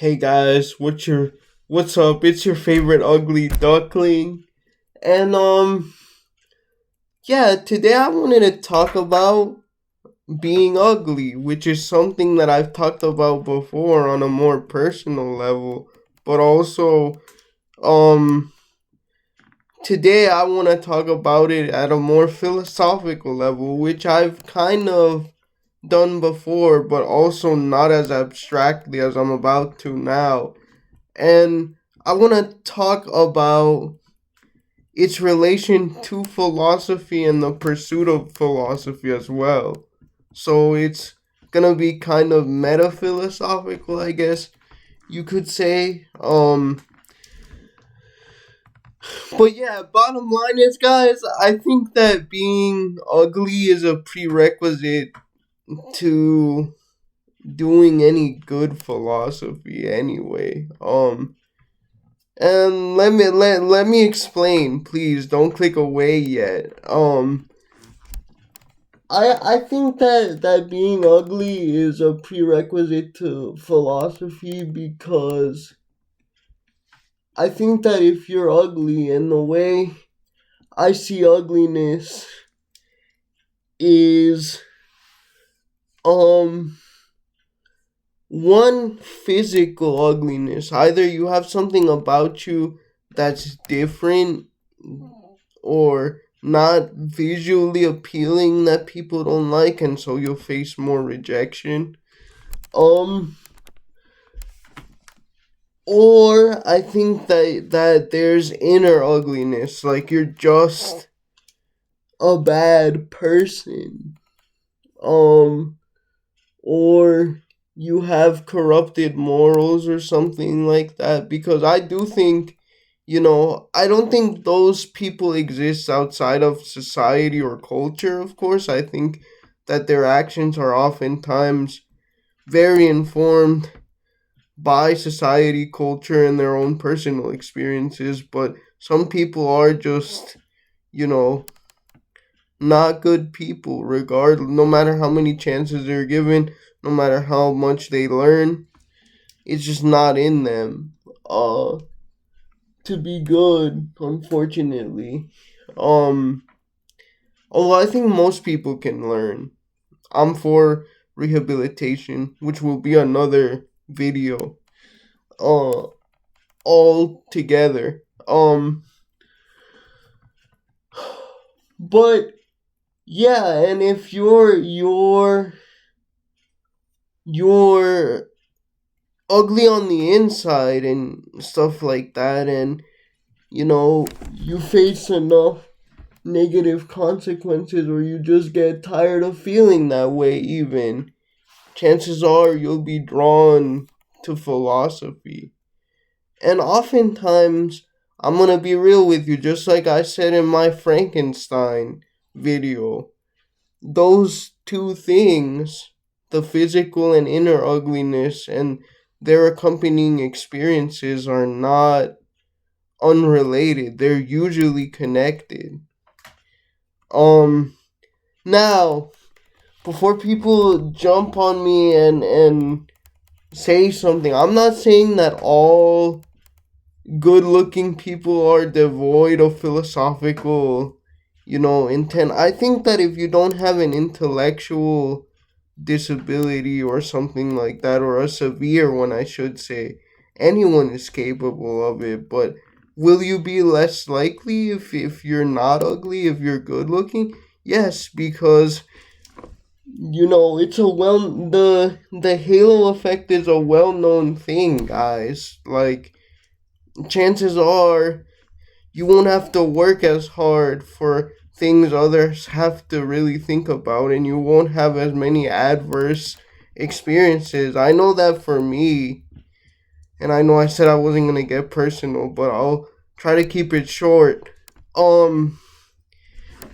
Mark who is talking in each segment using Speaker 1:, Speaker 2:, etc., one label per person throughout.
Speaker 1: Hey guys, what's up? It's your favorite ugly duckling. And yeah, today I wanted to talk about being ugly, which is something that I've talked about before on a more personal level, but also um today I want to talk about it at a more philosophical level, which I've kind of done before, but also not as abstractly as I'm about to now. And I want to talk about its relation to philosophy and the pursuit of philosophy as well. So it's gonna be kind of meta philosophical, I guess you could say. But yeah, bottom line is, guys, I think that being ugly is a prerequisite to doing any good philosophy anyway. And let me explain, please. Don't click away yet. I think that being ugly is a prerequisite to philosophy because I think that if you're ugly, and the way I see ugliness is um one, physical ugliness. Either you have something about you that's different or not visually appealing that people don't like, and so you'll face more rejection. Um or I think that there's inner ugliness, like you're just a bad person. Um or you have corrupted morals or something like that, because I do think, I don't think those people exist outside of society or culture. Of course, I think that their actions are oftentimes very informed by society, culture, and their own personal experiences, but some people are just, you know not good people, regardless, no matter how many chances they're given, no matter how much they learn. It's just not in them uh to be good, unfortunately. um Although I think most people can learn. I'm for rehabilitation, which will be another video uh all together. But yeah, and if you're ugly on the inside and stuff like that, and you face enough negative consequences, or you just get tired of feeling that way, even, chances are you'll be drawn to philosophy. And oftentimes, I'm gonna be real with you, just like I said in my Frankenstein video, those two things, the physical and inner ugliness and their accompanying experiences, are not unrelated. They're usually connected. Um Now, before people jump on me and say something, I'm not saying that all good-looking people are devoid of philosophical, intent. I think that if you don't have an intellectual disability or something like that, or a severe one, I should say, anyone is capable of it. But will you be less likely if you're not ugly, if you're good looking? Yes, because it's the halo effect is a well-known thing, guys. Like, chances are you won't have to work as hard for things others have to really think about, and you won't have as many adverse experiences. I know that for me, and I know I said I wasn't going to get personal, but I'll try to keep it short. Um,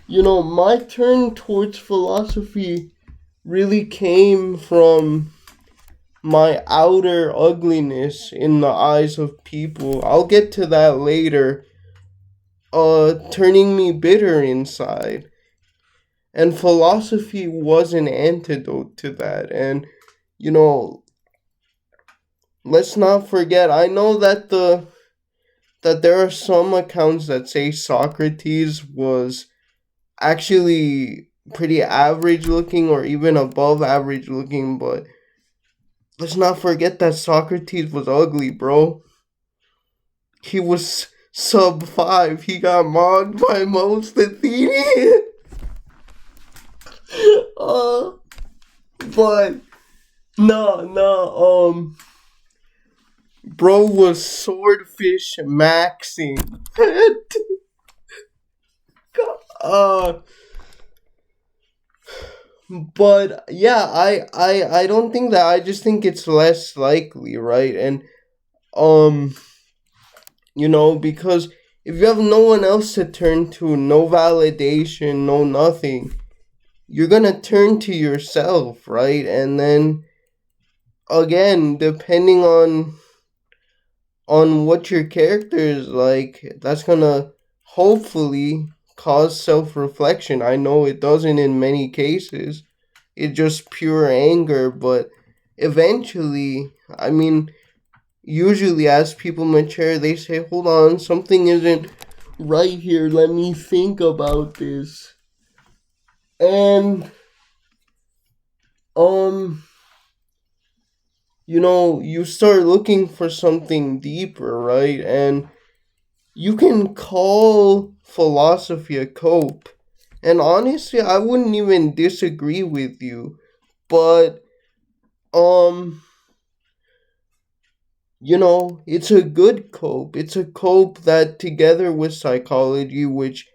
Speaker 1: my turn towards philosophy really came from my outer ugliness in the eyes of people. I'll get to that later. Turning me bitter inside. And philosophy was an antidote to that. And, you know, let's not forget, I know that there are some accounts that say Socrates was actually pretty average looking or even above average looking, but let's not forget that Socrates was ugly, bro. He was sub 5. He got mocked by most Athenians. uh, but no, bro was swordfish maxing. uh, but yeah, I don't think that. I just think it's less likely, right? And um, because if you have no one else to turn to, no validation, no nothing, you're gonna turn to yourself, right? And then again, depending on what your character is like, that's gonna hopefully cause self-reflection. I know it doesn't in many cases. It's just pure anger, but eventually, I mean, usually as people mature, they say, "Hold on, something isn't right here. Let me think about this." And um you start looking for something deeper, right? And you can call philosophy a cope. And honestly, I wouldn't even disagree with you. But, um, it's a good cope. It's a cope that, together with psychology, which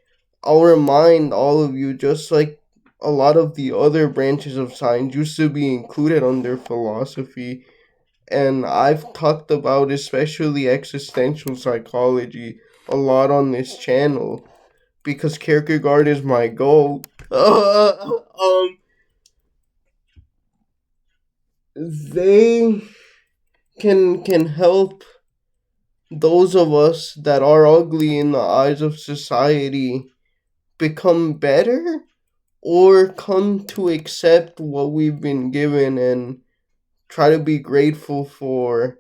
Speaker 1: I'll remind all of you, just like a lot of the other branches of science used to be included under philosophy, and I've talked about especially existential psychology a lot on this channel because Kierkegaard is my goal. They can help those of us that are ugly in the eyes of society become better or come to accept what we've been given and try to be grateful for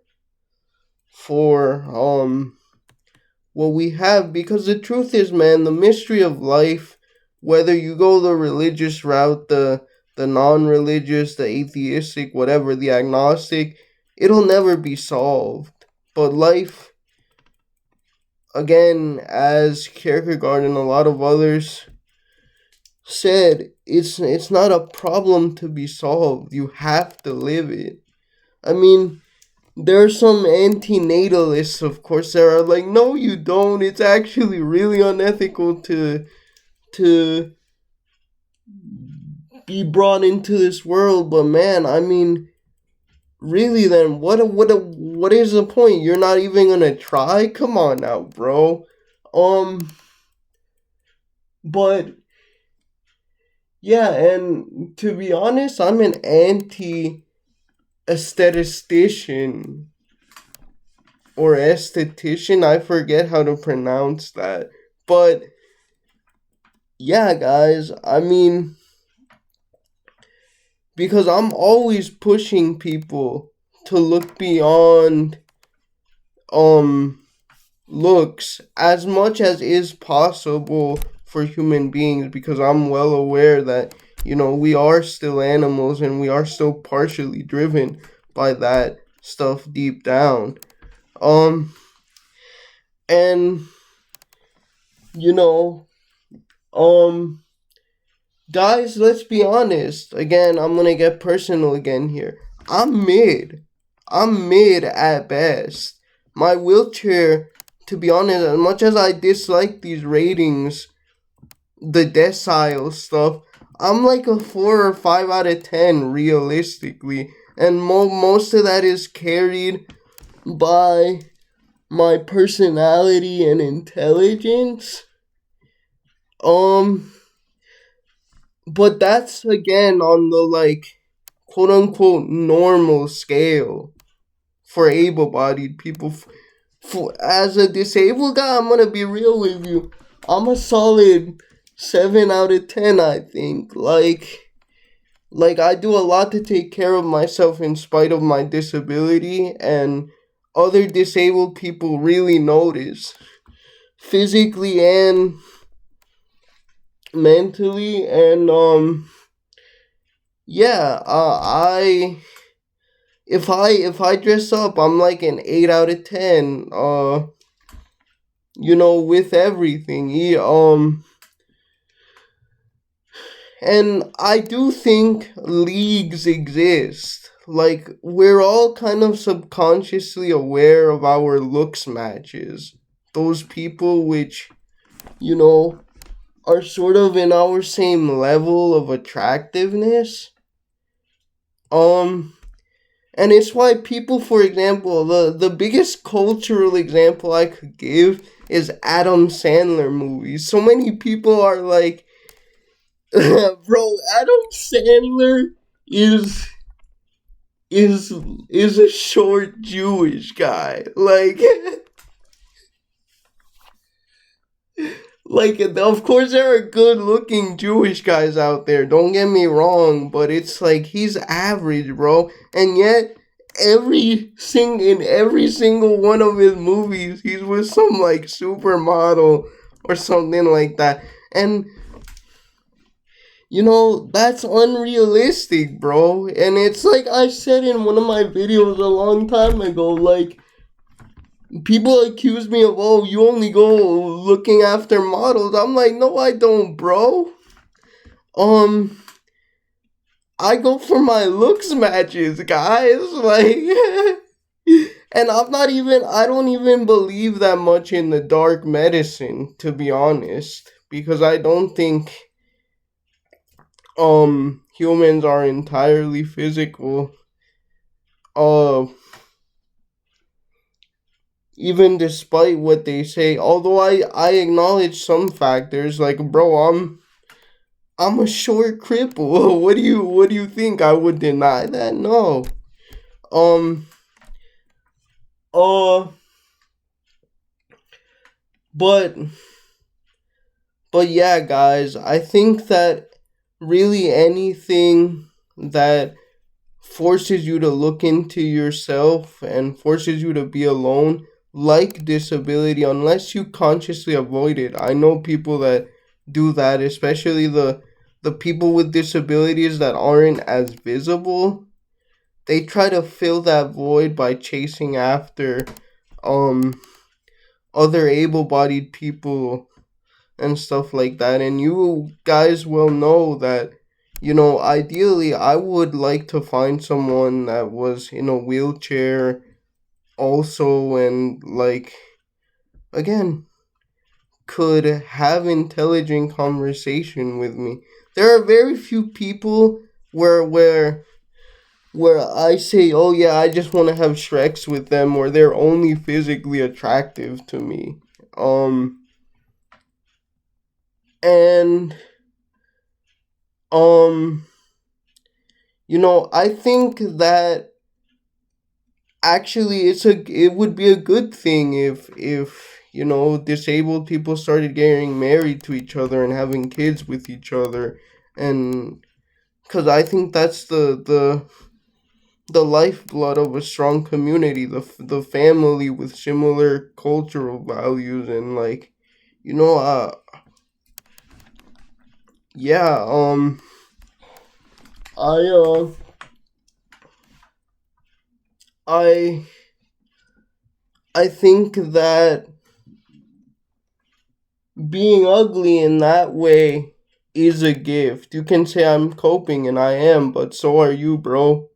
Speaker 1: what we have, because the truth is, man, the mystery of life, whether you go the religious route, the non-religious, the atheistic, whatever, the agnostic, it'll never be solved. But life, again, as Kierkegaard and a lot of others said, it's not a problem to be solved. You have to live it. I mean, there are some anti-natalists, of course, that are like, no, you don't. It's actually really unethical to be brought into this world. But man, I mean, really, then what is the point? You're not even gonna try? Come on now, bro. Um, but yeah, and to be honest, I'm an anti-aesthetician or esthetician. I forget how to pronounce that. But yeah, guys, I mean, because I'm always pushing people to look beyond um looks as much as is possible for human beings, because I'm well aware that we are still animals and we are still partially driven by that stuff deep down. Um and you know um guys, let's be honest. Again, I'm gonna get personal again here. I'm mid. I'm mid at best. My wheelchair, to be honest, as much as I dislike these ratings, the decile stuff, I'm like a 4 or 5 out of 10 realistically. And most of that is carried by my personality and intelligence. Um, but that's again on the like quote unquote normal scale for able bodied people. As a disabled guy, I'm gonna be real with you. I'm a solid 7 out of 10, I think. Like, Like, I do a lot to take care of myself in spite of my disability, and other disabled people really notice, physically and mentally. And yeah, I if I dress up, I'm like an 8 out of 10, with everything. And I do think leagues exist. Like, we're all kind of subconsciously aware of our looks matches. Those people which, you know, are sort of in our same level of attractiveness. Um, and it's why people, for example, the biggest cultural example I could give is Adam Sandler movies. So many people are like, bro, Adam Sandler is is is a short Jewish guy. Like, of course there are good looking Jewish guys out there, don't get me wrong, but it's like he's average, bro. And yet in every single one of his movies he's with some like supermodel or something like that. And that's unrealistic, bro. And it's like I said in one of my videos a long time ago, like, people accuse me of, oh, you only go looking after models. I'm like, no, I don't, bro. Um, I go for my looks matches, guys. Like, and I don't even believe that much in the dark medicine, to be honest, because I don't think humans are entirely physical. Uh, Even despite what they say, although I acknowledge some factors, like, bro, I'm a short cripple. What do you think? I would deny that? No. Um. Uh. But yeah, guys. I think that really anything that forces you to look into yourself and forces you to be alone, like disability, unless you consciously avoid it. I know people that do that, especially the people with disabilities that aren't as visible. They try to fill that void by chasing after um other able-bodied people and stuff like that. And you guys will know that, ideally I would like to find someone that was in a wheelchair also, and, like, again, could have intelligent conversation with me. There are very few people where I say, oh yeah, I just want to have Shreks with them, or they're only physically attractive to me. And um I think that actually it would be a good thing if disabled people started getting married to each other and having kids with each other. And because I think that's the lifeblood of a strong community, the family with similar cultural values. And, like, you know uh yeah, I I I think that being ugly in that way is a gift. You can say I'm coping, and I am, but so are you, bro.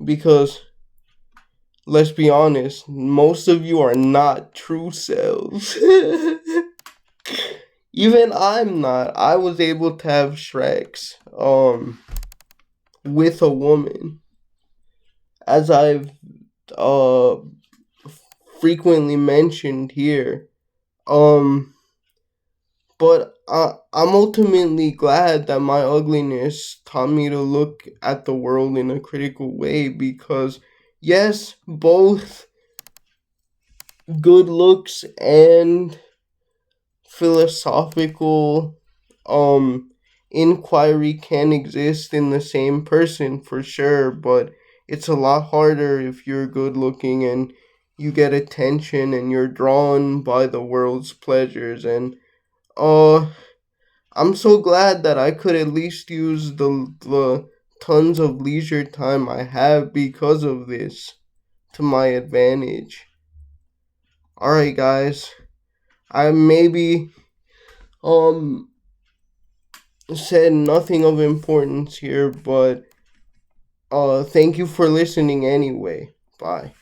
Speaker 1: Because let's be honest, most of you are not true selves. Even I'm not. I was able to have Shreks with a woman, as I've uh frequently mentioned here. Um but I'm ultimately glad that my ugliness taught me to look at the world in a critical way, because yes, both good looks and philosophical um inquiry can exist in the same person for sure, but it's a lot harder if you're good looking and you get attention and you're drawn by the world's pleasures. And uh I'm so glad that I could at least use the tons of leisure time I have because of this to my advantage. All right, guys. I maybe um said nothing of importance here, but thank you for listening anyway. Bye.